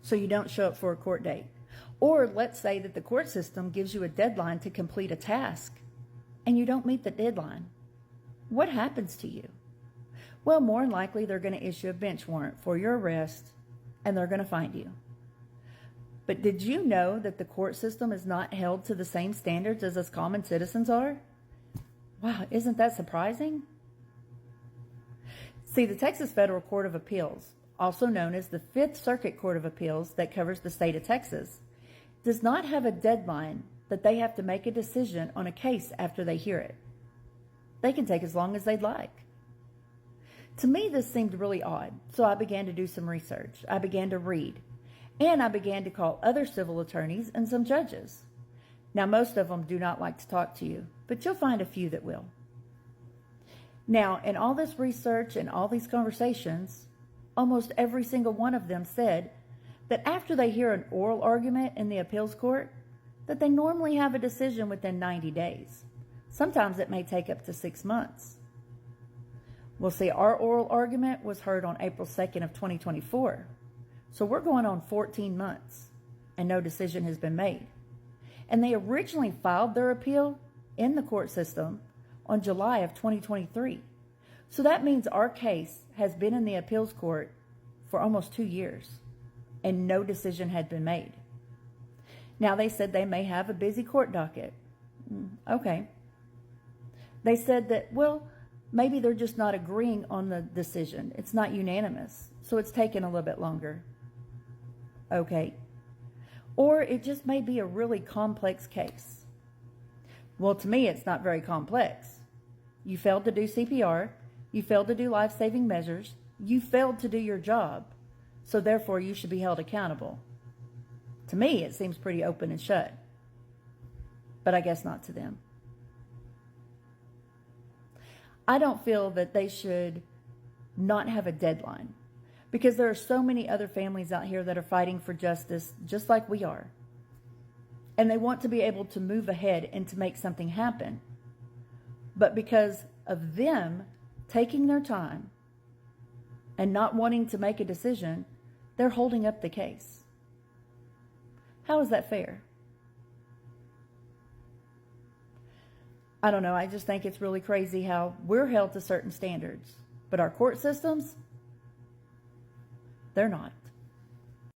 so you don't show up for a court date. Or let's say that the court system gives you a deadline to complete a task and you don't meet the deadline. What happens to you? Well, more than likely, they're going to issue a bench warrant for your arrest and they're going to find you. But did you know that the court system is not held to the same standards as us common citizens are? Wow, isn't that surprising? See, the Texas Federal Court of Appeals, also known as the Fifth Circuit Court of Appeals that covers the state of Texas, does not have a deadline that they have to make a decision on a case after they hear it. They can take as long as they'd like. To me, this seemed really odd, so I began to do some research. I began to read, and I began to call other civil attorneys and some judges. Now, most of them do not like to talk to you, but you'll find a few that will. Now, in all this research and all these conversations, almost every single one of them said that after they hear an oral argument in the appeals court, that they normally have a decision within 90 days. Sometimes it may take up to 6 months. Well, see, our oral argument was heard on April 2nd of 2024. So we're going on 14 months and no decision has been made. And they originally filed their appeal in the court system on July of 2023. So that means our case has been in the appeals court for almost 2 years and no decision had been made. Now, they said they may have a busy court docket. Okay. They said that, well, maybe they're just not agreeing on the decision. It's not unanimous, so it's taken a little bit longer. Okay. Or it just may be a really complex case. Well, to me, it's not very complex. You failed to do CPR. You failed to do life-saving measures. You failed to do your job. So therefore, you should be held accountable. To me, it seems pretty open and shut. But I guess not to them. I don't feel that they should not have a deadline, because there are so many other families out here that are fighting for justice just like we are. And they want to be able to move ahead and to make something happen. But because of them taking their time and not wanting to make a decision, they're holding up the case. How is that fair? I don't know. I just think it's really crazy how we're held to certain standards, but our court systems, they're not.